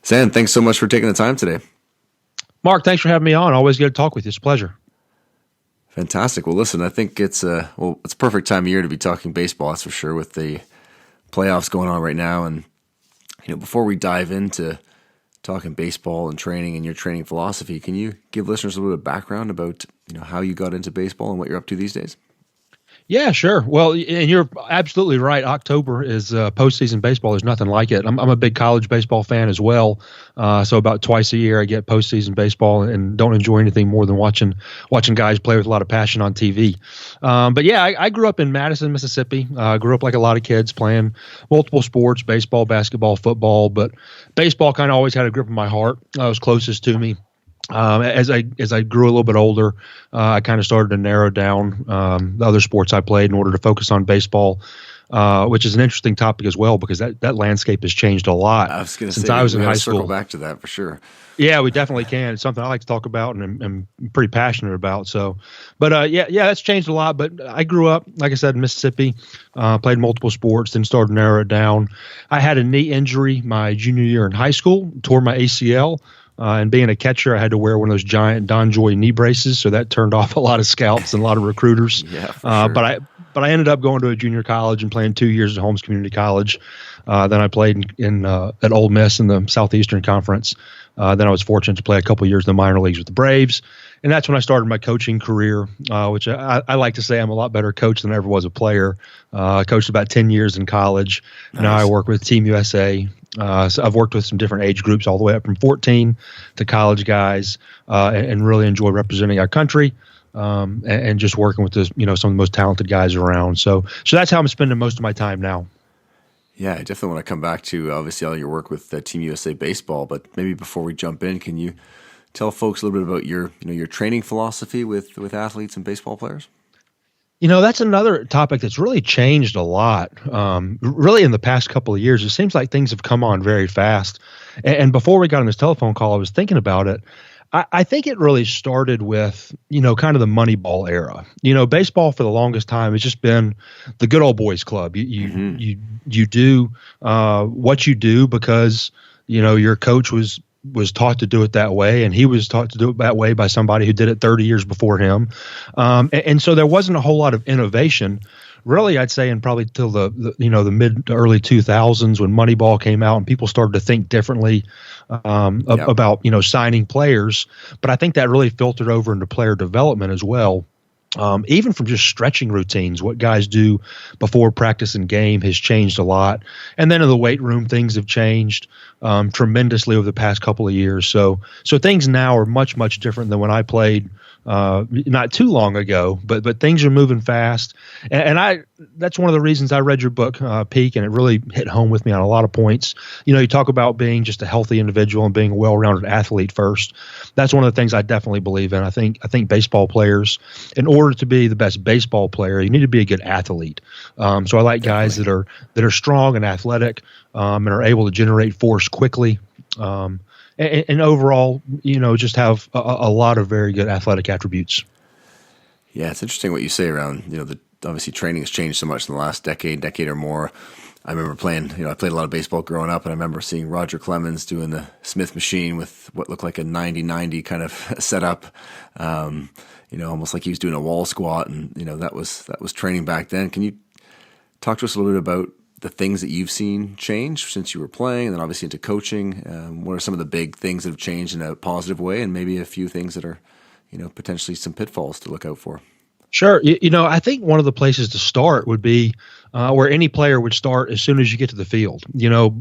Xan, thanks so much for taking the time today. Mark, thanks for having me on. Always good to talk with you. It's a pleasure. Fantastic. Well, listen, I think it's a perfect time of year to be talking baseball, that's for sure, with the playoffs going on right now. And before we dive into talking baseball and training and your training philosophy, can you give listeners a little bit of background about how you got into baseball and what you're up to these days? Yeah, sure. Well, and you're absolutely right. October is postseason baseball. There's nothing like it. I'm a big college baseball fan as well. So about twice a year I get postseason baseball and don't enjoy anything more than watching guys play with a lot of passion on TV. But yeah, I grew up in Madison, Mississippi. Grew up like a lot of kids playing multiple sports, baseball, basketball, football. But baseball kind of always had a grip on my heart. It was closest to me. As I grew a little bit older, I kind of started to narrow down the other sports I played in order to focus on baseball, which is an interesting topic as well because that landscape has changed a lot. I was going to since say, I was in high circle school. back to that for sure. Yeah, we definitely can. It's something I like to talk about and I'm pretty passionate about. So, but yeah, that's changed a lot. But I grew up, like I said, in Mississippi, played multiple sports, then started to narrow it down. I had a knee injury my junior year in high school, tore my ACL. And being a catcher, I had to wear one of those giant Don Joy knee braces, so that turned off a lot of scouts and a lot of recruiters. Yeah, for sure. But I ended up going to a junior college and playing 2 years at Holmes Community College. Then I played at Ole Miss in the Southeastern Conference. Then I was fortunate to play a couple years in the minor leagues with the Braves. And that's when I started my coaching career, which I like to say I'm a lot better coach than I ever was a player. I coached about 10 years in college. Nice. Now I work with Team USA. So I've worked with some different age groups all the way up from 14 to college guys and really enjoy representing our country and just working with some of the most talented guys around. So that's how I'm spending most of my time now. Yeah, I definitely want to come back to obviously all your work with Team USA Baseball, but maybe before we jump in, can you tell folks a little bit about your training philosophy with athletes and baseball players? That's another topic that's really changed a lot. Really in the past couple of years, it seems like things have come on very fast. And before we got on this telephone call, I was thinking about it. I think it really started with, kind of the Moneyball era. Baseball for the longest time has just been the good old boys club. You do what you do because, your coach was taught to do it that way, and he was taught to do it that way by somebody who did it 30 years before him. And so there wasn't a whole lot of innovation, really, I'd say, in probably till the mid to early 2000s when Moneyball came out and people started to think differently about, signing players. But I think that really filtered over into player development as well. Even from just stretching routines, what guys do before practice and game has changed a lot. And then in the weight room, things have changed tremendously over the past couple of years. So things now are much, much different than when I played not too long ago, but things are moving fast. And that's one of the reasons I read your book, Peak, and it really hit home with me on a lot of points. You talk about being just a healthy individual and being a well-rounded athlete first. That's one of the things I definitely believe in. I think baseball players, in order to be the best baseball player, you need to be a good athlete. So I like guys that are strong and athletic and are able to generate force quickly. And overall, just have a lot of very good athletic attributes. Yeah, it's interesting what you say around, obviously training has changed so much in the last decade or more. I remember playing, I played a lot of baseball growing up, and I remember seeing Roger Clemens doing the Smith machine with what looked like a 90-90 kind of setup, almost like he was doing a wall squat, and, that was training back then. Can you talk to us a little bit about the things that you've seen change since you were playing and then obviously into coaching? What are some of the big things that have changed in a positive way, and maybe a few things that are, potentially some pitfalls to look out for? Sure. I think one of the places to start would be where any player would start as soon as you get to the field.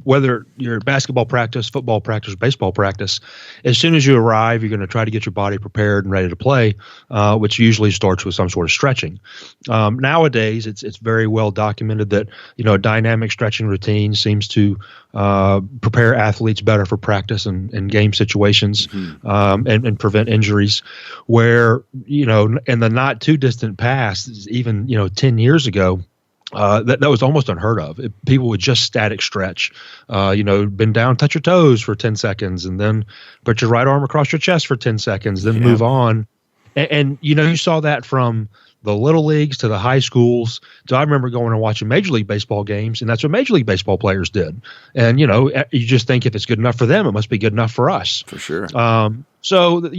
Whether you're at basketball practice, football practice, baseball practice, as soon as you arrive, you're going to try to get your body prepared and ready to play, which usually starts with some sort of stretching. Nowadays, it's very well documented that, a dynamic stretching routine seems to prepare athletes better for practice and game situations, and prevent injuries, where, in the not too distant past, even, 10 years ago, that was almost unheard of. People would just static stretch, bend down, touch your toes for 10 seconds, and then put your right arm across your chest for 10 seconds, then move on. And you saw that from the little leagues to the high schools. So I remember going and watching Major League Baseball games, and that's what Major League Baseball players did. And, you just think if it's good enough for them, it must be good enough for us. For sure. So,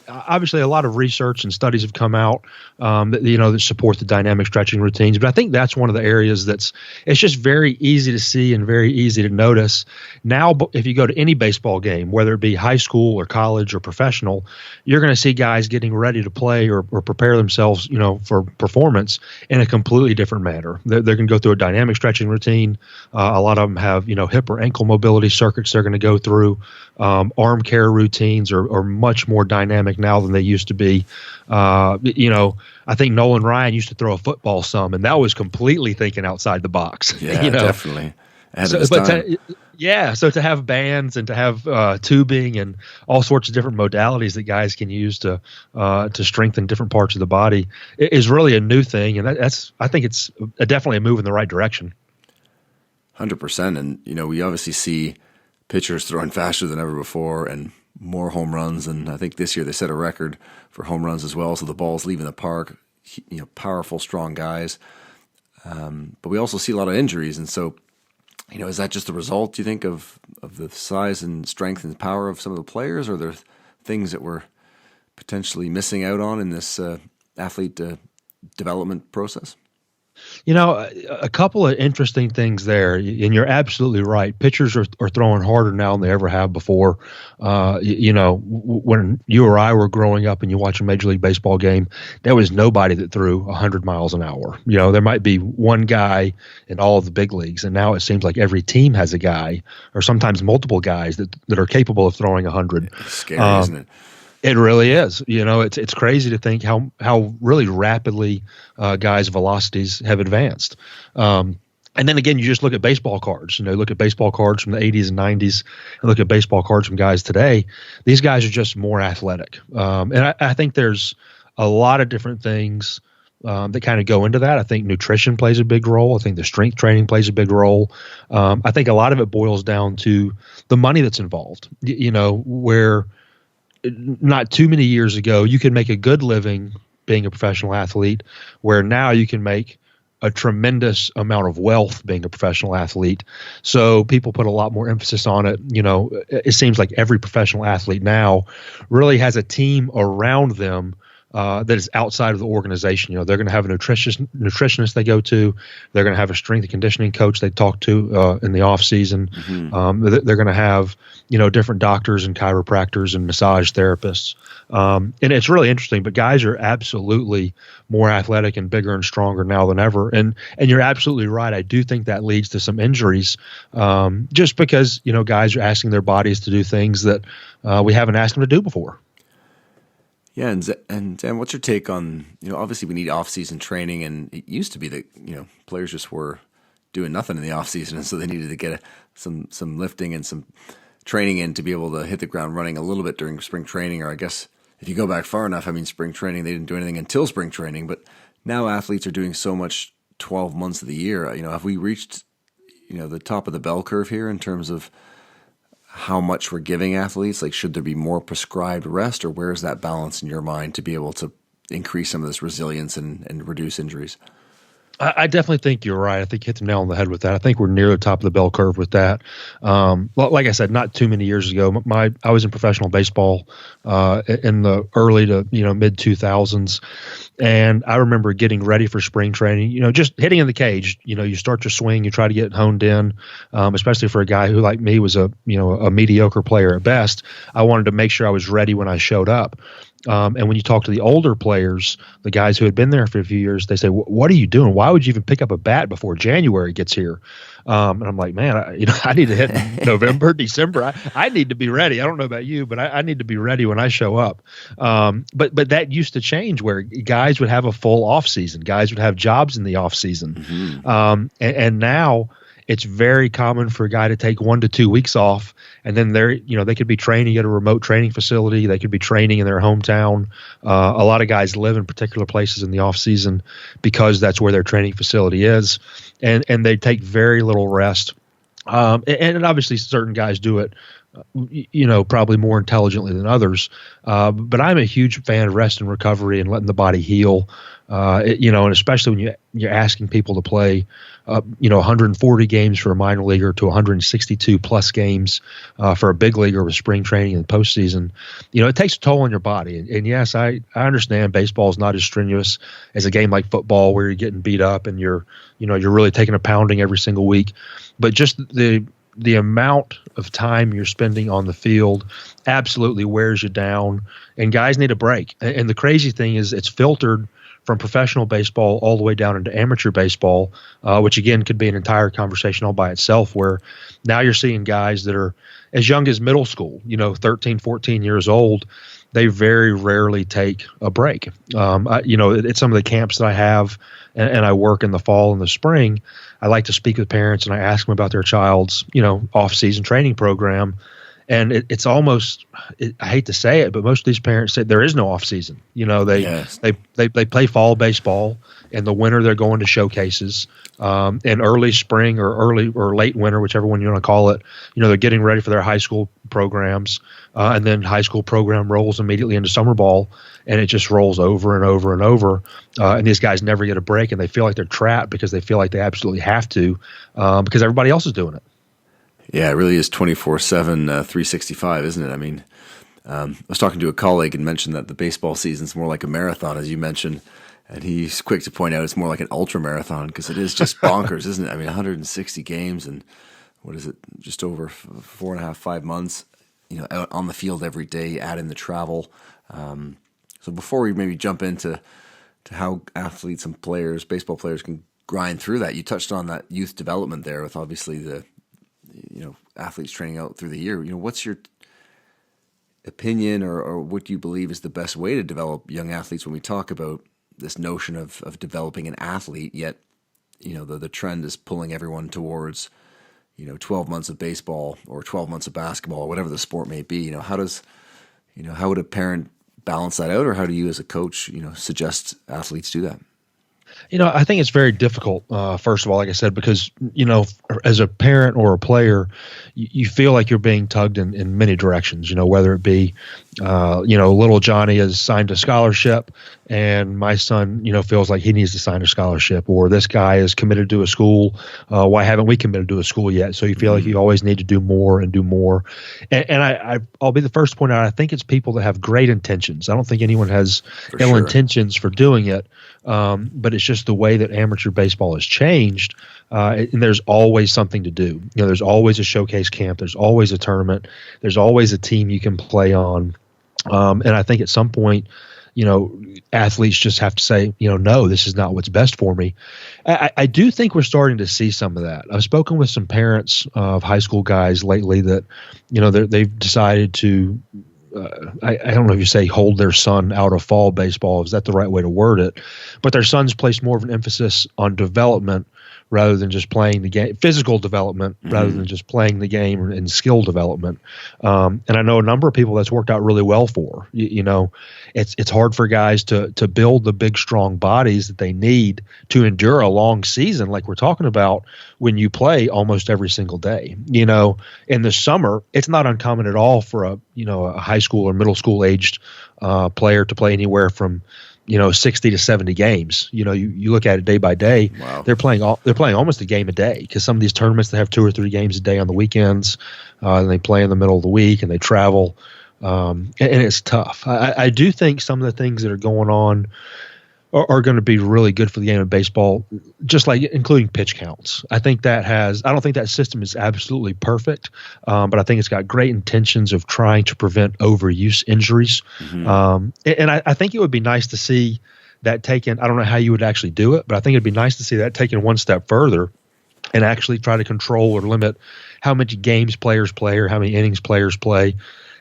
obviously a lot of research and studies have come out that support the dynamic stretching routines. But I think that's one of the areas it's just very easy to see and very easy to notice. Now, if you go to any baseball game, whether it be high school or college or professional, you're going to see guys getting ready to play or prepare themselves, for performance in a completely different manner. They're going to go through a dynamic stretching routine. A lot of them have, hip or ankle mobility circuits they're going to go through. Arm care routines are much more dynamic now than they used to be. I think Nolan Ryan used to throw a football some, and that was completely thinking outside the box. Yeah, definitely. So to have bands and to have tubing and all sorts of different modalities that guys can use to strengthen different parts of the body is really a new thing, and I think it's definitely a move in the right direction. 100%, and we obviously see pitchers throwing faster than ever before and more home runs, and I think this year they set a record for home runs as well. So the ball's leaving the park, powerful, strong guys. But we also see a lot of injuries, and so is that just the result, do you think, of the size and strength and power of some of the players, or are there things that we're potentially missing out on in this athlete development process? A couple of interesting things there, and you're absolutely right. Pitchers are throwing harder now than they ever have before. When you or I were growing up and you watch a Major League Baseball game, there was nobody that threw 100 miles an hour. There might be one guy in all of the big leagues, and now it seems like every team has a guy or sometimes multiple guys that are capable of throwing 100. It's scary, isn't it? It really is. It's crazy to think how really rapidly guys' velocities have advanced. And then again, you just look at baseball cards. Look at baseball cards from the 80s and 90s, and look at baseball cards from guys today. These guys are just more athletic. And I think there's a lot of different things that kind of go into that. I think nutrition plays a big role. I think the strength training plays a big role. I think a lot of it boils down to the money that's involved. Where not too many years ago, you could make a good living being a professional athlete, where now you can make a tremendous amount of wealth being a professional athlete. So people put a lot more emphasis on it. It seems like every professional athlete now really has a team around them that is outside of the organization. They're going to have a nutritionist they go to. They're going to have a strength and conditioning coach they talk to in the off season. Mm-hmm. They're going to have different doctors and chiropractors and massage therapists. And it's really interesting. But guys are absolutely more athletic and bigger and stronger now than ever. And you're absolutely right. I do think that leads to some injuries, just because guys are asking their bodies to do things that we haven't asked them to do before. Yeah, and Dan, what's your take on, obviously we need off-season training, and it used to be that, players just were doing nothing in the off-season, and so they needed to get some lifting and some training in to be able to hit the ground running a little bit during spring training, or I guess if you go back far enough, spring training, they didn't do anything until spring training, but now athletes are doing so much 12 months of the year. Have we reached, the top of the bell curve here in terms of how much we're giving athletes? Like, should there be more prescribed rest, or where's that balance in your mind to be able to increase some of this resilience and reduce injuries? I definitely think you're right. I think you hit the nail on the head with that. I think we're near the top of the bell curve with that. Like I said, not too many years ago, I was in professional baseball in the early to mid 2000s, and I remember getting ready for spring training. Just hitting in the cage. You start your swing, you try to get honed in, especially for a guy who, like me, was a mediocre player at best. I wanted to make sure I was ready when I showed up. And when you talk to the older players, the guys who had been there for a few years, they say, "What are you doing? Why would you even pick up a bat before January gets here?" And I'm like, man, I need to hit November, December. I need to be ready. I don't know about you, but I need to be ready when I show up. But that used to change, where guys would have a full off season. Guys would have jobs in the off season. Mm-hmm. And now it's very common for a guy to take 1 to 2 weeks off, and then they could be training at a remote training facility. They could be training in their hometown. A lot of guys live in particular places in the off season because that's where their training facility is, and they take very little rest. And obviously certain guys do it probably more intelligently than others. But I'm a huge fan of rest and recovery and letting the body heal. And especially when you're asking people to play, 140 games for a minor leaguer to 162 plus games for a big leaguer with spring training and postseason. It takes a toll on your body. And yes, I understand baseball is not as strenuous as a game like football where you're getting beat up and you're really taking a pounding every single week. But just the amount of time you're spending on the field absolutely wears you down, and guys need a break. And the crazy thing is it's filtered from professional baseball all the way down into amateur baseball, which again could be an entire conversation all by itself, where now you're seeing guys that are as young as middle school, 13, 14 years old. They very rarely take a break. At some of the camps that I have and I work in the fall and the spring, I like to speak with parents and I ask them about their child's, off-season training program. And it's almost, I hate to say it, but most of these parents say there is no off season. They play fall baseball. In the winter, they're going to showcases. In early spring or late winter, whichever one you want to call it, they're getting ready for their high school programs. And then high school program rolls immediately into summer ball, and it just rolls over and over and over. And these guys never get a break, and they feel like they're trapped because they feel like they absolutely have to because everybody else is doing it. Yeah, it really is 24/7, 365, isn't it? I mean, I was talking to a colleague and mentioned that the baseball season's more like a marathon, as you mentioned, and he's quick to point out it's more like an ultra marathon because it is just bonkers, isn't it? I mean, 160 games and what is it, just over 4.5, 5 months, out on the field every day, add in the travel. So before we maybe jump into how athletes and players, baseball players, can grind through that, you touched on that youth development there with obviously the athletes training out through the year. What's your opinion or what do you believe is the best way to develop young athletes when we talk about this notion of developing an athlete, yet, the trend is pulling everyone towards, 12 months of baseball or 12 months of basketball or whatever the sport may be. How would a parent balance that out, or how do you as a coach, suggest athletes do that? I think it's very difficult, first of all, like I said, because, as a parent or a player, you feel like you're being tugged in many directions, whether it be, little Johnny has signed a scholarship and my son, feels like he needs to sign a scholarship, or this guy is committed to a school. Why haven't we committed to a school yet? So you feel like you always need to do more and do more. And I'll be the first to point out, I think it's people that have great intentions. I don't think anyone has ill intentions for doing it. But it's just the way that amateur baseball has changed, and there's always something to do. There's always a showcase camp. There's always a tournament. There's always a team you can play on. And I think at some point, athletes just have to say, no, this is not what's best for me. I do think we're starting to see some of that. I've spoken with some parents of high school guys lately that, they've decided to I don't know if you say hold their son out of fall baseball. Is that the right way to word it? But their sons placed more of an emphasis on development rather than just playing the game, physical development rather than just playing the game and skill development. And I know a number of people that's worked out really well for. It's hard for guys to build the big, strong bodies that they need to endure a long season like we're talking about when you play almost every single day. In the summer, it's not uncommon at all for a high school or middle school aged player to play anywhere from 60 to 70 games. You look at it day by day. Wow. They're playing almost a game a day because some of these tournaments they have 2 or 3 games a day on the weekends, and they play in the middle of the week and they travel, and it's tough. I do think some of the things that are going on are going to be really good for the game of baseball, just like including pitch counts. I don't think that system is absolutely perfect, but I think it's got great intentions of trying to prevent overuse injuries. Mm-hmm. And I think it would be nice to see that taken. I don't know how you would actually do it, but I think it'd be nice to see that taken one step further and actually try to control or limit how many games players play or how many innings players play.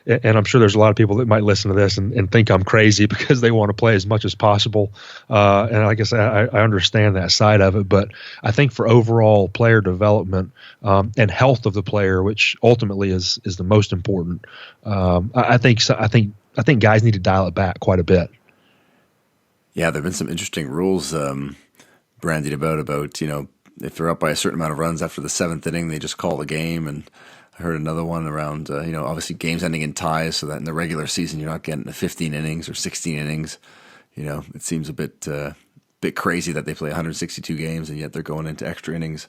And I'm sure there's a lot of people that might listen to this and think I'm crazy because they want to play as much as possible. And I guess I understand that side of it. But I think for overall player development and health of the player, which ultimately is the most important, I think guys need to dial it back quite a bit. Yeah, there have been some interesting rules bandied about if they're up by a certain amount of runs after the 7th inning, they just call the game. And I I heard another one around, obviously games ending in ties, so that in the regular season you're not getting the 15 innings or 16 innings. It seems a bit crazy that they play 162 games and yet they're going into extra innings,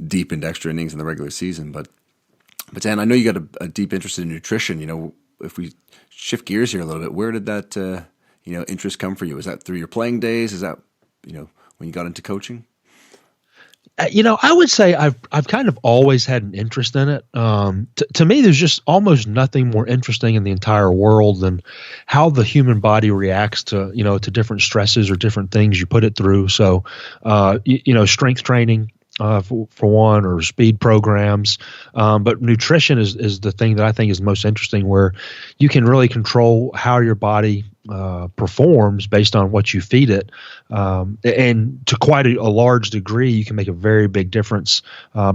deep into extra innings in the regular season. But Dan, I know you got a deep interest in nutrition. If we shift gears here a little bit, where did that interest come for you? Is that through your playing days? Is that when you got into coaching? I would say I've kind of always had an interest in it. To me, there's just almost nothing more interesting in the entire world than how the human body reacts to different stresses or different things you put it through. So, strength training, for one, or speed programs. But nutrition is the thing that I think is most interesting, where you can really control how your body performs based on what you feed it. And to quite a large degree, you can make a very big difference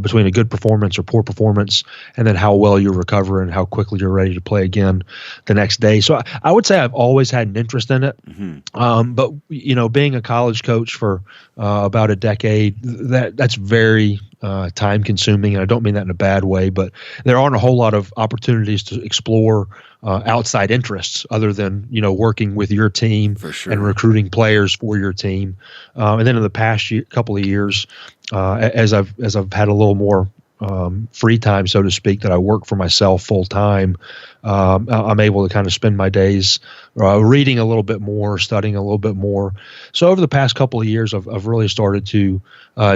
between a good performance or poor performance, and then how well you recover and how quickly you're ready to play again the next day. So I would say I've always had an interest in it. Mm-hmm. But being a college coach for about a decade, that's very time consuming, and I don't mean that in a bad way, but there aren't a whole lot of opportunities to explore outside interests other than working with your team and recruiting players for your team. And then in the past couple of years, as I've had a little more free time, so to speak, that I work for myself full time, I'm able to kind of spend my days reading a little bit more, studying a little bit more. So over the past couple of years, I've really started to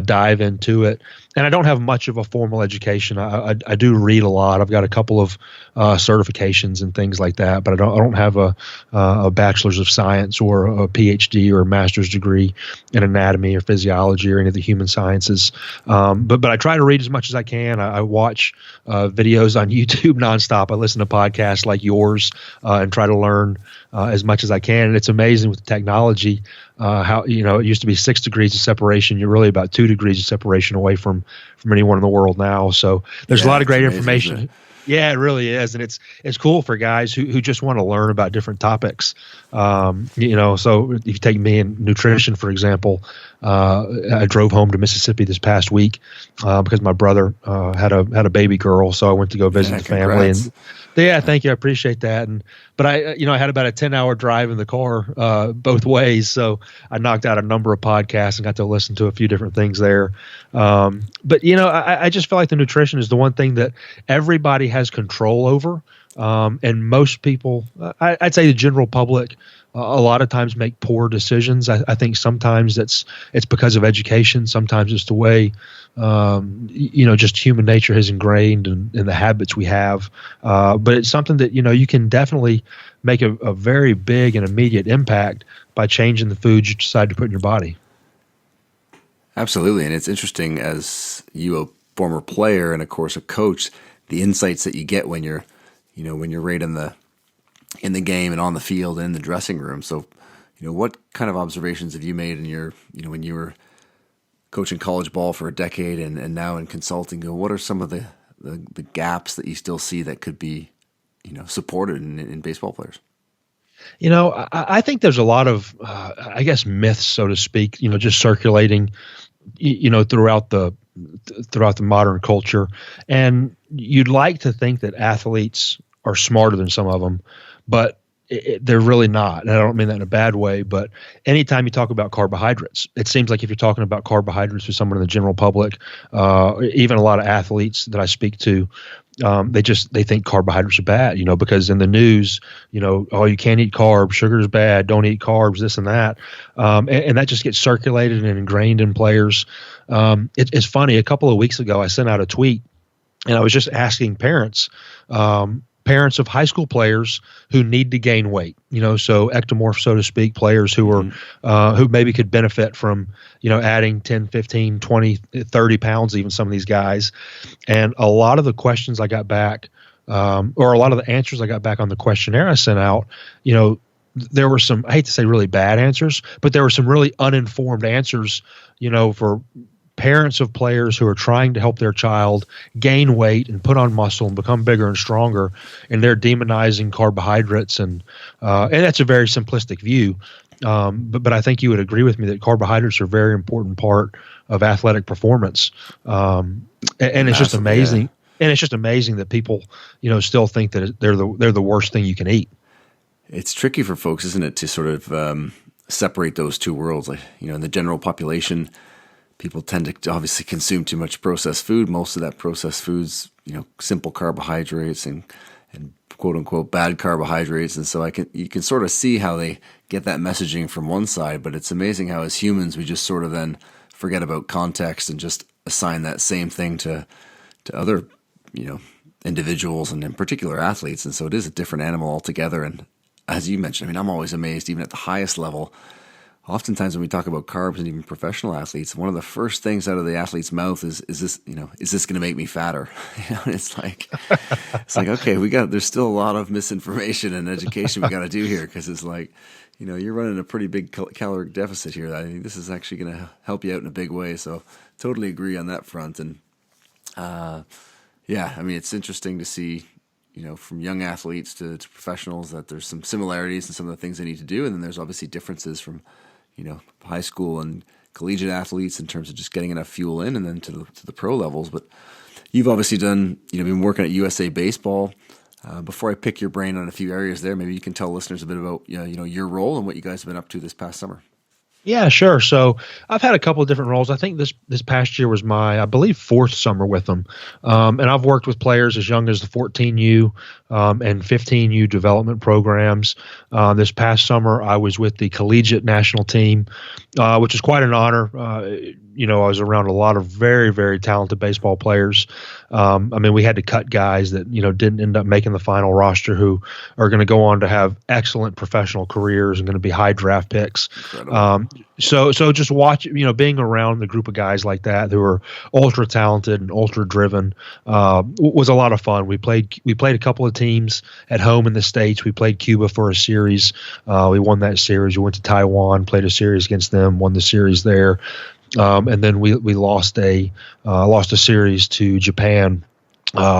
dive into it. And I don't have much of a formal education. I do read a lot. I've got a couple of certifications and things like that, but I don't have a bachelor's of science or a PhD or a master's degree in anatomy or physiology or any of the human sciences. But I try to read as much as I can. I watch videos on YouTube nonstop. I listen to podcasts like yours and try to learn as much as I can. And it's amazing with the technology how it used to be 6 degrees of separation. You're really about 2 degrees of separation away from anyone in the world now. So there's a lot of great information. Yeah, it really is. And it's cool for guys who just want to learn about different topics. So if you take me in nutrition, for example, I drove home to Mississippi this past week because my brother had a baby girl. So I went to go visit the family. And yeah, thank you. I appreciate that. But I had about a 10-hour drive in the car both ways. So I knocked out a number of podcasts and got to listen to a few different things there. But I just feel like the nutrition is the one thing that everybody has control over. And most people, I'd say the general public, a lot of times make poor decisions. I think sometimes it's because of education. Sometimes it's the way, just human nature has ingrained in the habits we have. But it's something that, you can definitely make a very big and immediate impact by changing the foods you decide to put in your body. Absolutely. And it's interesting, as you, a former player and of course a coach, the insights that you get when you're right in the game and on the field and in the dressing room. So, what kind of observations have you made in your, when you were coaching college ball for a decade and now in consulting? What are some of the gaps that you still see that could be, supported in baseball players? I think there's a lot of, myths, so to speak, just circulating, throughout the modern culture. And you'd like to think that athletes are smarter than some of them, but they're really not. And I don't mean that in a bad way, but anytime you talk about carbohydrates, it seems like if you're talking about carbohydrates with someone in the general public, even a lot of athletes that I speak to, they think carbohydrates are bad, because in the news, oh, you can't eat carbs, sugar is bad, don't eat carbs, this and that. And that just gets circulated and ingrained in players. It's funny. A couple of weeks ago, I sent out a tweet and I was just asking parents of high school players who need to gain weight, so ectomorph, so to speak, players who are who maybe could benefit from, adding 10, 15, 20, 30 pounds, even some of these guys. And a lot of the questions I got back, or a lot of the answers I got back on the questionnaire I sent out, there were some, I hate to say really bad answers, but there were some really uninformed answers, for parents of players who are trying to help their child gain weight and put on muscle and become bigger and stronger, and they're demonizing carbohydrates, and that's a very simplistic view. But I think you would agree with me that carbohydrates are a very important part of athletic performance. And it's just amazing. Yeah. and it's just amazing that people, still think that they're the worst thing you can eat. It's tricky for folks, isn't it, to sort of separate those two worlds. Like, in the general population, people tend to obviously consume too much processed food. Most of that processed food's, simple carbohydrates and quote unquote bad carbohydrates. And so you can sort of see how they get that messaging from one side, but it's amazing how as humans, we just sort of then forget about context and just assign that same thing to other, individuals and in particular athletes. And so it is a different animal altogether. And as you mentioned, I'm always amazed, even at the highest level, oftentimes when we talk about carbs and even professional athletes, one of the first things out of the athlete's mouth is this going to make me fatter? It's like, okay, there's still a lot of misinformation and education we got to do here, because it's like, you're running a pretty big caloric deficit here. I think this is actually going to help you out in a big way. So totally agree on that front. And it's interesting to see, from young athletes to professionals, that there's some similarities in some of the things they need to do. And then there's obviously differences from, high school and collegiate athletes in terms of just getting enough fuel in, and then to the pro levels. But you've obviously done, been working at USA Baseball. Before I pick your brain on a few areas there, maybe you can tell listeners a bit about, your role and what you guys have been up to this past summer. Yeah, sure. So I've had a couple of different roles. I think this past year was my, I believe, fourth summer with them. And I've worked with players as young as the 14U and 15U development programs. This past summer, I was with the collegiate national team, which is quite an honor. I was around a lot of very, very talented baseball players. We had to cut guys that, didn't end up making the final roster, who are going to go on to have excellent professional careers and going to be high draft picks. So just watch, being around the group of guys like that who are ultra talented and ultra driven was a lot of fun. We played a couple of teams at home in the States. We played Cuba for a series. We won that series. We went to Taiwan, played a series against them, won the series there. And then we lost a series to Japan,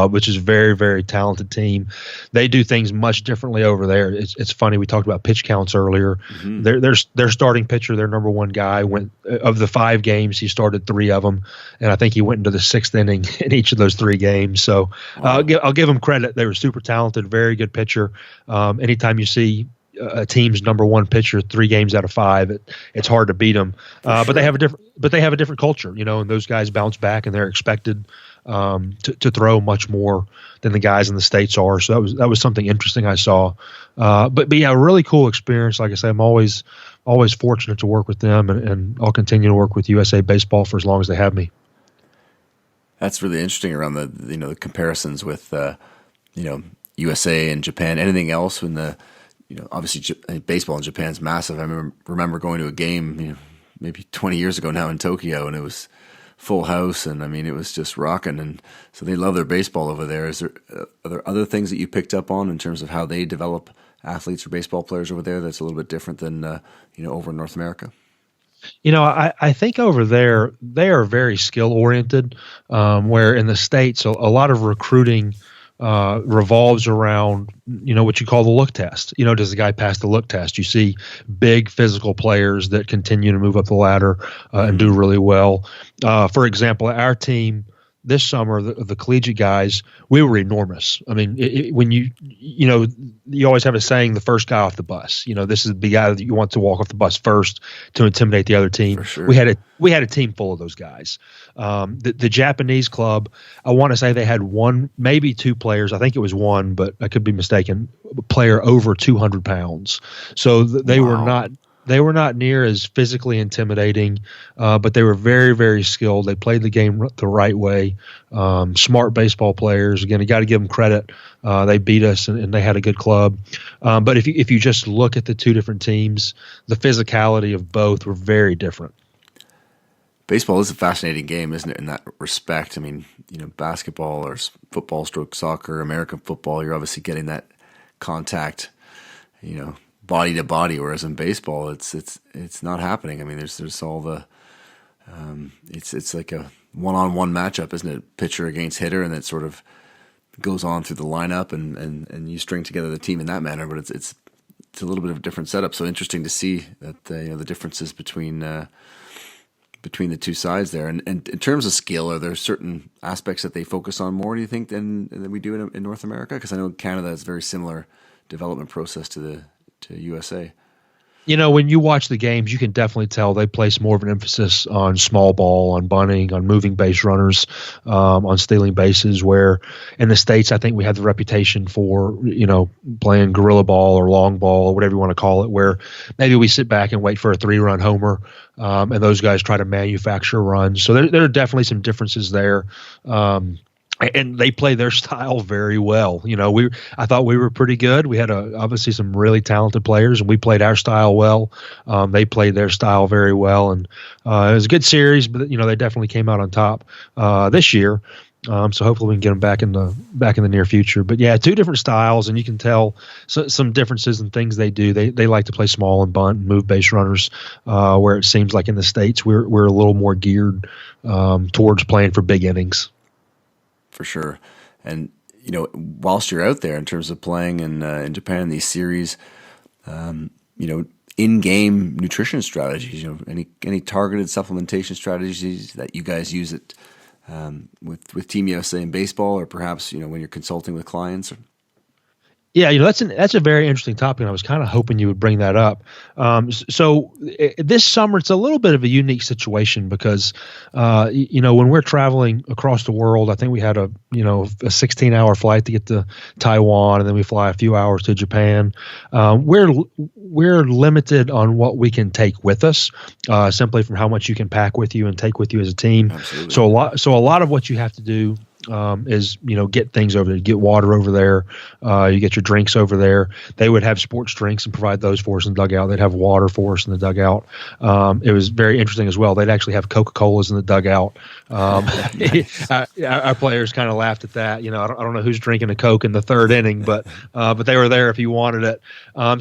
which is a very, very talented team. They do things much differently over there. It's funny. We talked about pitch counts earlier. Mm-hmm. Their starting pitcher, their number one guy, went of the 5 games, he started 3 of them, and I think he went into the 6th inning in each of those 3 games. So wow. I'll give them credit. They were super talented, very good pitcher. Anytime you see a team's number one pitcher 3 games out of 5, it's hard to beat them. Sure. But they have a different culture, and those guys bounce back, and they're expected to throw much more than the guys in the States are. So that was something interesting I saw. But yeah, a really cool experience. Like I say, I'm always fortunate to work with them, and I'll continue to work with USA Baseball for as long as they have me. That's really interesting around the comparisons with USA and Japan. Anything else when obviously baseball in Japan's massive. I remember going to a game, maybe 20 years ago now in Tokyo, and it was full house, and it was just rocking. And so they love their baseball over there. Are there other things that you picked up on in terms of how they develop athletes or baseball players over there that's a little bit different than over in North America? I think over there they are very skill oriented, where in the States a lot of recruiting revolves around, what you call the look test. Does the guy pass the look test? You see big physical players that continue to move up the ladder and do really well. For example, our team this summer, the collegiate guys, we were enormous. When you always have a saying, the first guy off the bus. This is the guy that you want to walk off the bus first to intimidate the other team. For sure. We had a team full of those guys. The Japanese club, I want to say they had 1, maybe 2 players. I think it was 1, but I could be mistaken. A player over 200 pounds. So they were not. They were not near as physically intimidating, but they were very, very skilled. They played the game the right way. Smart baseball players. Again, you got to give them credit. They beat us, and they had a good club. But if you just look at the 2 different teams, the physicality of both were very different. Baseball is a fascinating game, isn't it, in that respect? Basketball or football, soccer, American football, you're obviously getting that contact, body to body, whereas in baseball it's not happening. There's all the it's like a one-on-one matchup, isn't it? Pitcher against hitter, and it sort of goes on through the lineup, and you string together the team in that manner. But it's a little bit of a different setup. So interesting to see that the differences between between the two sides there. And in terms of skill, are there certain aspects that they focus on more, do you think, than we do in North America? Because I know Canada has a very similar development process to USA. When you watch the games, you can definitely tell they place more of an emphasis on small ball, on bunting, on moving base runners, on stealing bases, where in the States, I think we have the reputation for, playing gorilla ball or long ball or whatever you want to call it, where maybe we sit back and wait for a 3-run homer, and those guys try to manufacture runs. So there are definitely some differences there. And they play their style very well. I thought we were pretty good. We had obviously some really talented players, and we played our style well. They played their style very well, and it was a good series. But they definitely came out on top this year. So hopefully we can get them back in the near future. But yeah, two different styles, and you can tell some differences in things they do. They like to play small and bunt and move base runners, where it seems like in the States we're a little more geared towards playing for big innings. For sure. And, whilst you're out there in terms of playing in Japan in these series, in-game nutrition strategies, any targeted supplementation strategies that you guys use it with Team USA in baseball, or perhaps, when you're consulting with clients? Yeah, that's a very interesting topic, and I was kind of hoping you would bring that up. So this summer, it's a little bit of a unique situation because, when we're traveling across the world, I think we had a 16-hour flight to get to Taiwan, and then we fly a few hours to Japan. We're limited on what we can take with us, simply from how much you can pack with you and take with you as a team. Absolutely. So a lot of what you have to do is get things over there, get water over there, you get your drinks over there. They would have sports drinks and provide those for us in the dugout. They'd have water for us in the dugout. It was very interesting as well. They'd actually have Coca-Colas in the dugout. Our players kind of laughed at that. I don't know who's drinking a Coke in the third inning, but they were there if you wanted it.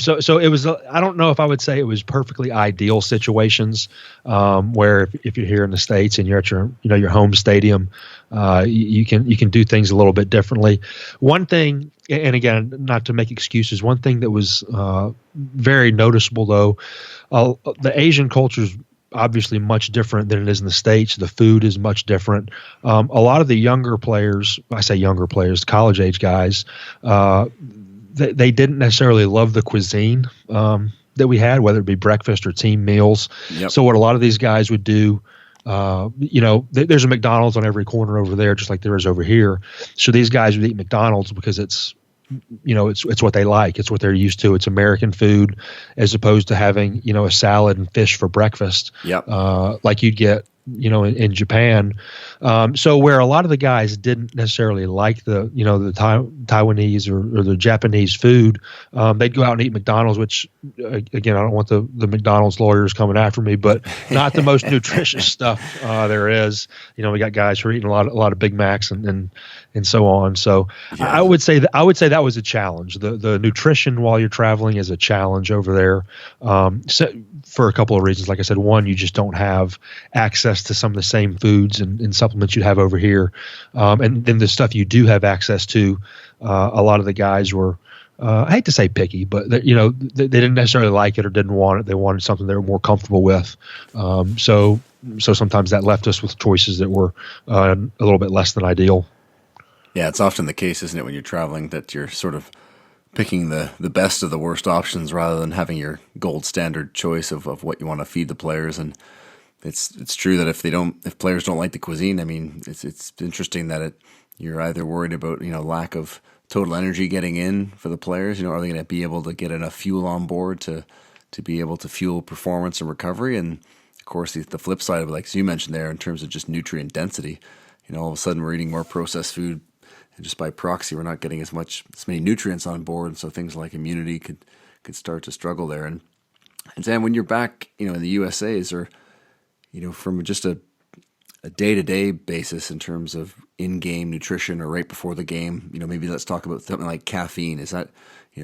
So it was. I don't know if I would say it was perfectly ideal situations where if you're here in the States and you're at your home stadium, you can do things a little bit differently. One thing, and again, not to make excuses, one thing that was very noticeable though, the Asian culture is obviously much different than it is in the States. The food is much different. A lot of the younger players, I say younger players, college age guys, they didn't necessarily love the cuisine that we had, whether it be breakfast or team meals. Yep. So what a lot of these guys would do, there's a McDonald's on every corner over there, just like there is over here. So these guys would eat McDonald's because it's what they like. It's what they're used to. It's American food, as opposed to having, a salad and fish for breakfast. Yep. Like you'd get, in Japan. So where a lot of the guys didn't necessarily like the Taiwanese or the Japanese food, they'd go out and eat McDonald's, which again, I don't want the McDonald's lawyers coming after me, but not the most nutritious stuff there is. We got guys who are eating a lot of Big Macs and so on. So yeah. I would say that was a challenge. The nutrition while you're traveling is a challenge over there. So for a couple of reasons. Like I said, one, you just don't have access to some of the same foods and supplements you'd have over here. And then the stuff you do have access to, a lot of the guys were, I hate to say picky, but they didn't necessarily like it or didn't want it. They wanted something they were more comfortable with. So sometimes that left us with choices that were a little bit less than ideal. Yeah, it's often the case, isn't it, when you're traveling, that you're sort of picking the best of the worst options rather than having your gold standard choice of what you want to feed the players. And it's true that if players don't like the cuisine, I mean, it's interesting that you're either worried about lack of total energy getting in for the players. Are they going to be able to get enough fuel on board to be able to fuel performance and recovery? And of course, the flip side of it, like as you mentioned there, in terms of just nutrient density, all of a sudden we're eating more processed food. And just by proxy, we're not getting as many nutrients on board, and so things like immunity could start to struggle there. And Xan, when you're back, in the USA, is there, from just a day-to-day basis in terms of in-game nutrition or right before the game, maybe let's talk about something like caffeine. Is that,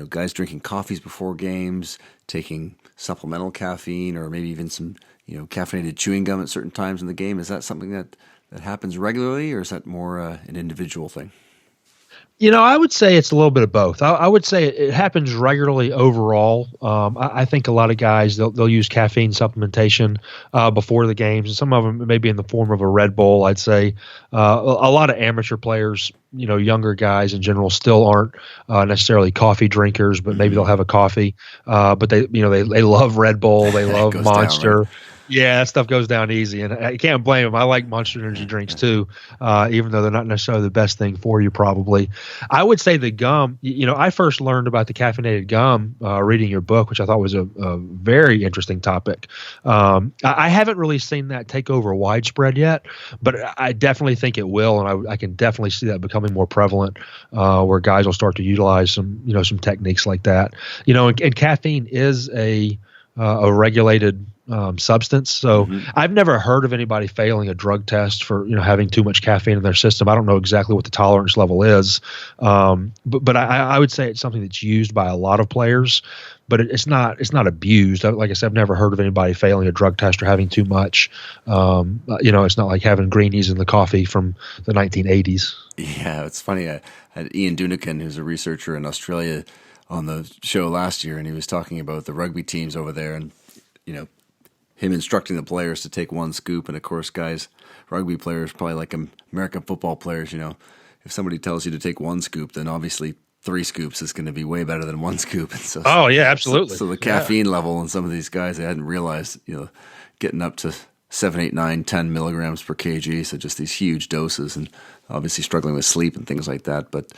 guys drinking coffees before games, taking supplemental caffeine, or maybe even some, caffeinated chewing gum at certain times in the game? Is that something that happens regularly, or is that more an individual thing? I would say it's a little bit of both. I would say it happens regularly overall. I think a lot of guys they'll use caffeine supplementation before the games, and some of them maybe in the form of a Red Bull. I'd say a lot of amateur players, younger guys in general, still aren't necessarily coffee drinkers, but maybe they'll have a coffee. But they love Red Bull, they love Goes down, right? Monster. Yeah, that stuff goes down easy, and I can't blame them. I like Monster Energy drinks too, even though they're not necessarily the best thing for you. Probably, I would say the gum. I first learned about the caffeinated gum reading your book, which I thought was a very interesting topic. I haven't really seen that take over widespread yet, but I definitely think it will, and I can definitely see that becoming more prevalent, where guys will start to utilize some techniques like that. And caffeine is a regulated substance. So I've never heard of anybody failing a drug test for having too much caffeine in their system. I don't know exactly what the tolerance level is, but I would say it's something that's used by a lot of players, but it's not abused. Like I said, I've never heard of anybody failing a drug test or having too much. It's not like having greenies in the coffee from the 1980s. Yeah, it's funny. I had Ian Dunican, who's a researcher in Australia, on the show last year, and he was talking about the rugby teams over there, and him instructing the players to take one scoop. And of course, guys, rugby players, probably like American football players, if somebody tells you to take one scoop, then obviously 3 scoops is going to be way better than 1 scoop. And so, oh yeah, absolutely. So the caffeine level in some of these guys, they hadn't realized, getting up to 7, 8, 9, 10 milligrams per kg. So just these huge doses, and obviously struggling with sleep and things like that. But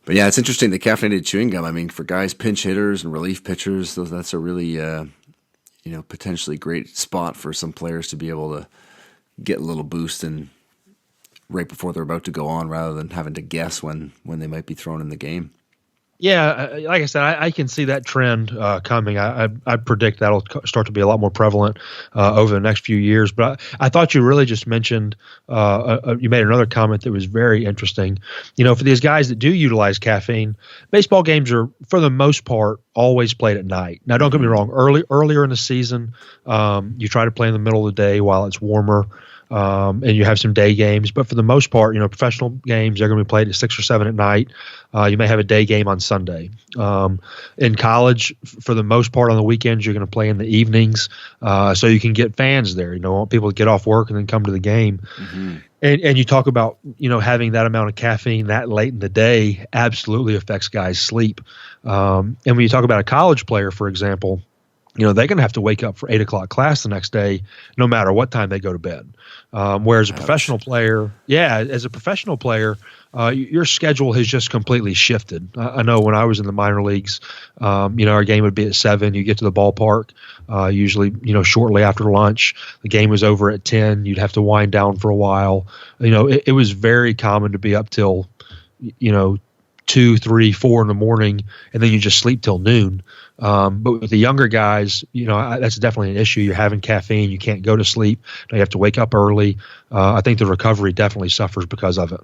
yeah, it's interesting, the caffeinated chewing gum. I mean, for guys, pinch hitters and relief pitchers, that's a really, potentially great spot for some players to be able to get a little boost and right before they're about to go on, rather than having to guess when they might be thrown in the game. Yeah, like I said, I can see that trend coming. I predict that'll start to be a lot more prevalent over the next few years. But I thought you really just mentioned, you made another comment that was very interesting. For these guys that do utilize caffeine, baseball games are, for the most part, always played at night. Now, don't get me wrong. Earlier in the season, you try to play in the middle of the day while it's warmer. And you have some day games, but for the most part, professional games, they're going to be played at 6 or 7 at night. You may have a day game on Sunday. In college, for the most part, on the weekends, you're going to play in the evenings, so you can get fans there. Want people to get off work and then come to the game. And you talk about having that amount of caffeine that late in the day absolutely affects guys' sleep. And when you talk about a college player, for example, they're going to have to wake up for 8 o'clock class the next day, no matter what time they go to bed. Whereas a professional player, as a professional player, your schedule has just completely shifted. I know when I was in the minor leagues, our game would be at 7. You get to the ballpark, usually, shortly after lunch. The game was over at 10. You'd have to wind down for a while. It was very common to be up till, 2, 3, 4 in the morning, and then you just sleep till noon. But with the younger guys, that's definitely an issue. You're having caffeine, you can't go to sleep. You have to wake up early. I think the recovery definitely suffers because of it.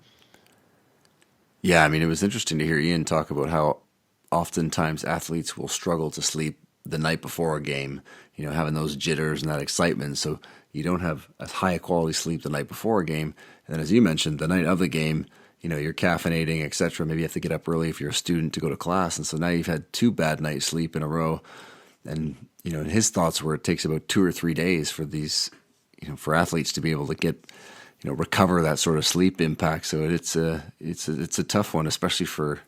Yeah, I mean, it was interesting to hear Ian talk about how oftentimes athletes will struggle to sleep the night before a game, having those jitters and that excitement. So you don't have as high a quality sleep the night before a game. And then, as you mentioned, the night of the game, you're caffeinating, etc. Maybe you have to get up early if you're a student to go to class. And so now you've had 2 bad nights sleep in a row. And, his thoughts were it takes about 2 or 3 days for these, for athletes to be able to get, recover that sort of sleep impact. So it's a tough one, especially for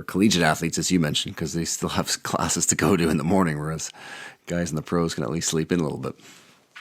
collegiate athletes, as you mentioned, because they still have classes to go to in the morning, whereas guys in the pros can at least sleep in a little bit.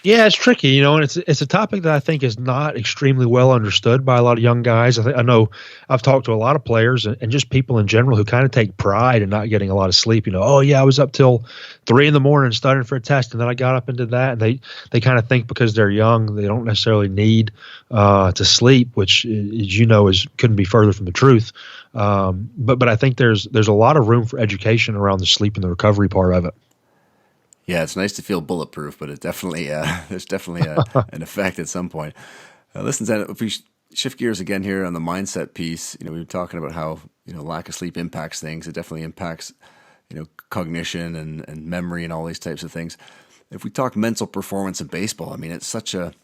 Yeah, it's tricky, and it's a topic that I think is not extremely well understood by a lot of young guys. I know I've talked to a lot of players and just people in general who kind of take pride in not getting a lot of sleep. Oh yeah, I was up till 3 in the morning studying for a test, and then I got up into that. And they kind of think because they're young, they don't necessarily need to sleep, which, as couldn't be further from the truth. But I think there's a lot of room for education around the sleep and the recovery part of it. Yeah, it's nice to feel bulletproof, but it definitely there's definitely an effect at some point. Listen, Zan, if we shift gears again here on the mindset piece, we were talking about how lack of sleep impacts things. It definitely impacts cognition and memory and all these types of things. If we talk mental performance in baseball, I mean, it's such a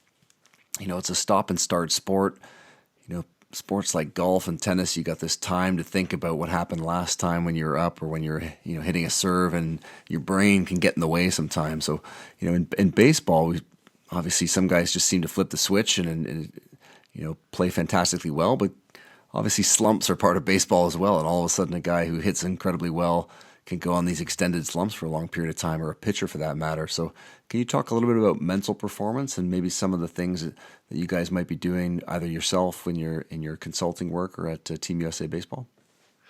it's a stop and start sport. sports like golf and tennis, you got this time to think about what happened last time when you're up or when you're hitting a serve, and your brain can get in the way sometimes. So in baseball, obviously some guys just seem to flip the switch and play fantastically well, but obviously slumps are part of baseball as well. And all of a sudden, a guy who hits incredibly well can go on these extended slumps for a long period of time, or a pitcher for that matter. So can you talk a little bit about mental performance and maybe some of the things that you guys might be doing either yourself when you're in your consulting work or at Team USA Baseball?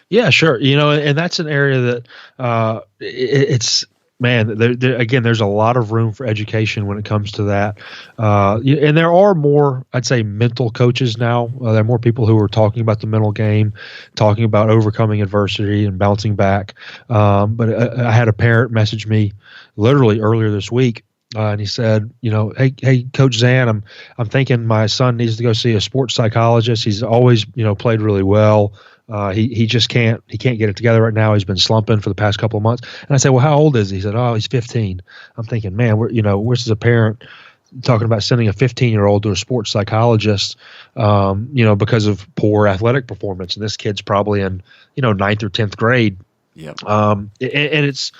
Yeah, sure. And that's an area that it's, man, again, there's a lot of room for education when it comes to that. And there are more, I'd say, mental coaches now. There are more people who are talking about the mental game, talking about overcoming adversity and bouncing back. But I had a parent message me literally earlier this week. And he said, hey, Coach Xan, I'm thinking my son needs to go see a sports psychologist. He's always, played really well. He just can't get it together right now. He's been slumping for the past couple of months. And I said, well, how old is he? He said, oh, he's 15. I'm thinking, man, we're as a parent talking about sending a 15-year-old to a sports psychologist, because of poor athletic performance. And this kid's probably in, 9th or 10th grade. Yeah. And it's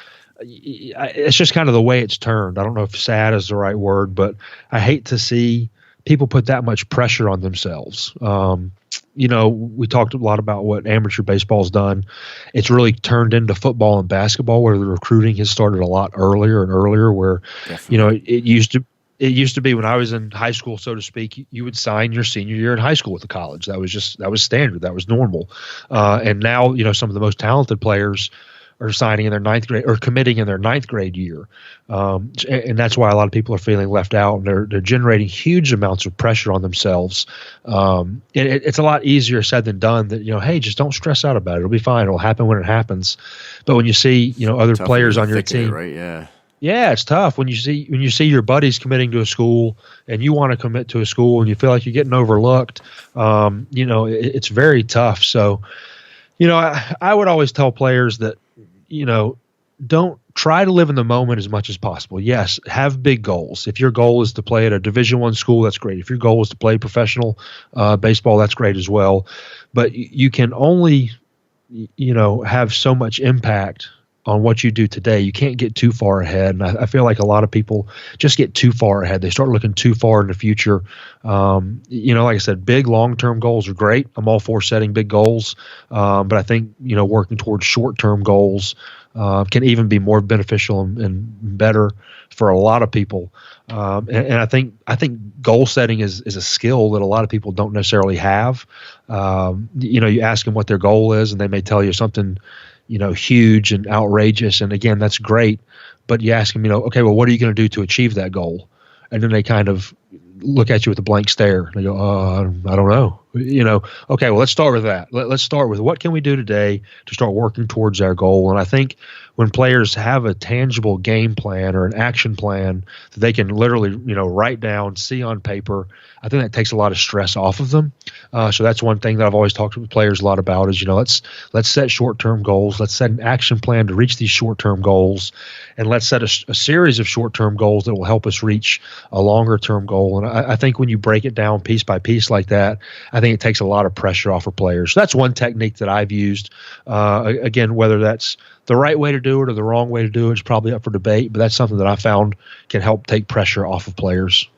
just kind of the way it's turned. I don't know if sad is the right word, but I hate to see people put that much pressure on themselves. We talked a lot about what amateur baseball's done. It's really turned into football and basketball, where the recruiting has started a lot earlier and earlier, where, it used to be when I was in high school, so to speak, you would sign your senior year in high school with the college. That was standard. That was normal. And now, some of the most talented players are signing in their 9th grade or committing in their 9th grade year. And that's why a lot of people are feeling left out, and they're generating huge amounts of pressure on themselves. It's a lot easier said than done that, hey, just don't stress out about it. It'll be fine. It'll happen when it happens. But when you see, other players on your team, right? Yeah. Yeah, it's tough when you see your buddies committing to a school and you want to commit to a school and you feel like you're getting overlooked. It's very tough. So, I would always tell players that, don't try to live in the moment as much as possible. Yes, have big goals. If your goal is to play at a Division I school, that's great. If your goal is to play professional baseball, that's great as well. But you can only, have so much impact on what you do today. You can't get too far ahead. And I feel like a lot of people just get too far ahead. They start looking too far in the future. Like I said, big long-term goals are great. I'm all for setting big goals. But I think, working towards short-term goals can even be more beneficial and better for a lot of people. And I think goal setting is a skill that a lot of people don't necessarily have. You ask them what their goal is, and they may tell you something huge and outrageous. And again, that's great. But you ask them, okay, well, what are you going to do to achieve that goal? And then they kind of look at you with a blank stare. They go, I don't know. Okay, well, let's start with that. Let's start with what can we do today to start working towards our goal. And I think when players have a tangible game plan or an action plan that they can literally, write down, see on paper, I think that takes a lot of stress off of them. So that's one thing that I've always talked to players a lot about is, let's set short-term goals. Let's set an action plan to reach these short-term goals. And let's set a series of short-term goals that will help us reach a longer-term goal. And I think when you break it down piece by piece like that, I think it takes a lot of pressure off of players. So that's one technique that I've used. Again, whether that's the right way to do it or the wrong way to do it is probably up for debate, but that's something that I found can help take pressure off of players.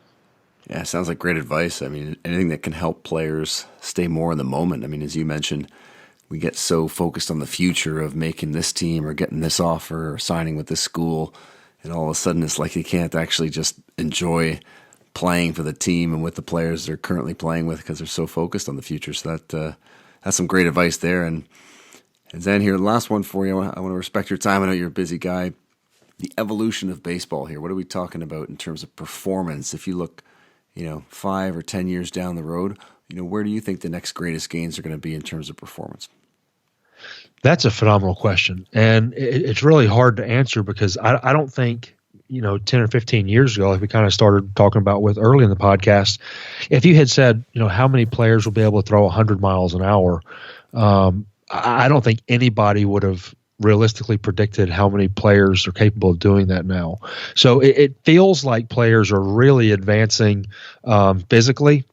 Yeah, sounds like great advice. I mean, anything that can help players stay more in the moment. I mean, as you mentioned, we get so focused on the future of making this team or getting this offer or signing with this school, and all of a sudden it's like you can't actually just enjoy playing for the team and with the players they're currently playing with because they're so focused on the future. So that's some great advice there. And Xan, here, the last one for you. I want to respect your time. I know you're a busy guy. The evolution of baseball here. What are we talking about in terms of performance? If you look, 5 or 10 years down the road, where do you think the next greatest gains are going to be in terms of performance? That's a phenomenal question. And it's really hard to answer because I don't think, 10 or 15 years ago, like we kind of started talking about with early in the podcast, if you had said, how many players will be able to throw 100 miles an hour, I don't think anybody would have realistically predicted how many players are capable of doing that now. So it feels like players are really advancing physically.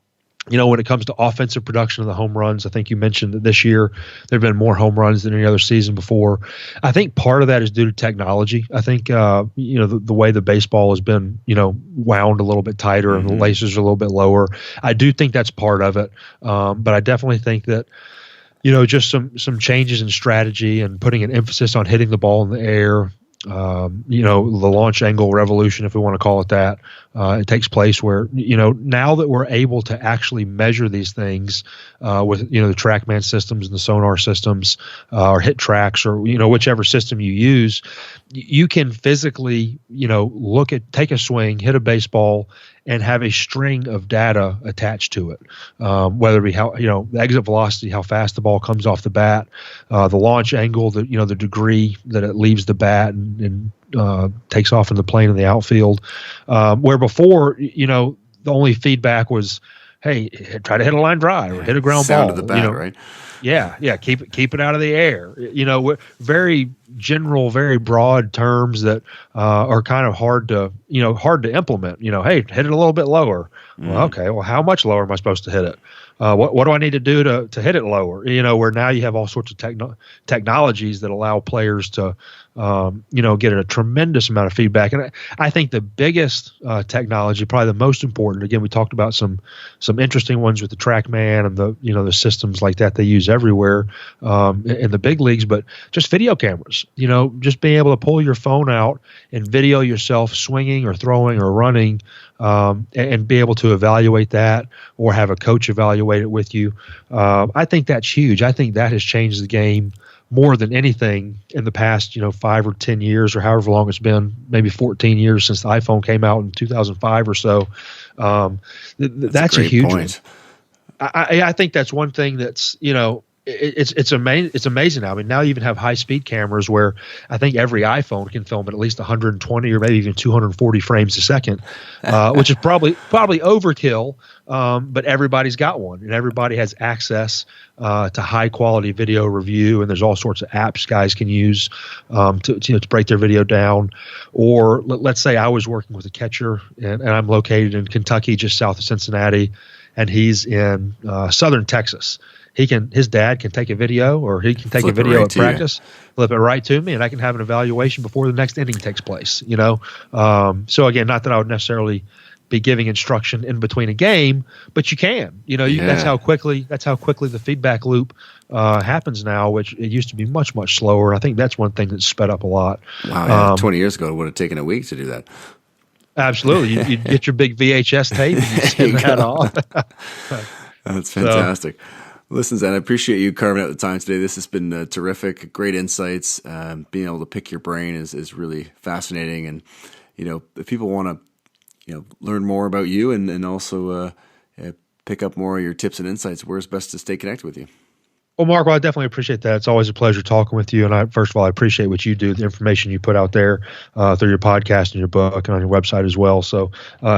When it comes to offensive production of the home runs, I think you mentioned that this year there have been more home runs than any other season before. I think part of that is due to technology. I think, the way the baseball has been, wound a little bit tighter and the laces are a little bit lower. I do think that's part of it. But I definitely think that, just some changes in strategy and putting an emphasis on hitting the ball in the air. The launch angle revolution, if we want to call it that, it takes place where, now that we're able to actually measure these things with, the TrackMan systems and the sonar systems or hit tracks or, whichever system you use, you can physically, take a swing, hit a baseball, and have a string of data attached to it, whether it be how, the exit velocity, how fast the ball comes off the bat, the launch angle, the degree that it leaves the bat and takes off in the plane in the outfield, where before, the only feedback was, hey, try to hit a line drive or hit a ground sound ball. Of the bat, right? Yeah. Keep it out of the air. Very general, very broad terms that are kind of hard to implement. Hey, hit it a little bit lower. Well, okay. Well, how much lower am I supposed to hit it? What do I need to do to hit it lower? Where now you have all sorts of technologies that allow players to, get a tremendous amount of feedback. And I think the biggest technology, probably the most important, again, we talked about some interesting ones with the TrackMan and the systems like that they use everywhere in the big leagues, but just video cameras, just being able to pull your phone out and video yourself swinging or throwing or running and be able to evaluate that or have a coach evaluate it with you. I think that's huge. I think that has changed the game more than anything in the past, 5 or 10 years or however long it's been, maybe 14 years since the iPhone came out in 2005 or so. That's a huge point. I think that's one thing that's, it's amazing now. I mean, now you even have high speed cameras where I think every iPhone can film at least 120 or maybe even 240 frames a second, which is probably overkill. But everybody's got one, and everybody has access to high quality video review. And there's all sorts of apps guys can use to break their video down. Or let's say I was working with a catcher, and I'm located in Kentucky, just south of Cincinnati, and he's in southern Texas. His dad can take a video, or he can take a video at practice, flip it right to me, and I can have an evaluation before the next inning takes place. So again, not that I would necessarily be giving instruction in between a game, but you can. That's how quickly the feedback loop happens now, which it used to be much, much slower. I think that's one thing that's sped up a lot. Wow, 20 years ago, it would have taken a week to do that. Absolutely, you'd get your big VHS tape and you'd send that off. That's fantastic. Listen, Xan, I appreciate you carving out the time today. This has been terrific, great insights. Being able to pick your brain is really fascinating. And, if people want to, learn more about you and also pick up more of your tips and insights, where's best to stay connected with you? Well, Mark, I definitely appreciate that. It's always a pleasure talking with you. And first of all, I appreciate what you do, the information you put out there through your podcast and your book and on your website as well. So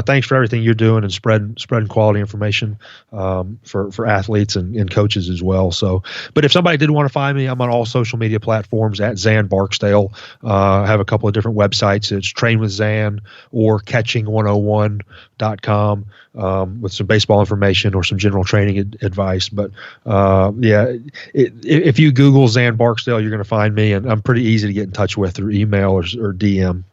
thanks for everything you're doing and spreading quality information for athletes and coaches as well. So, but if somebody did want to find me, I'm on all social media platforms at Xan Barksdale. I have a couple of different websites. It's Train with Xan or Catching101.com with some baseball information or some general training advice. But if you Google Xan Barksdale, you're going to find me, and I'm pretty easy to get in touch with through email or DM.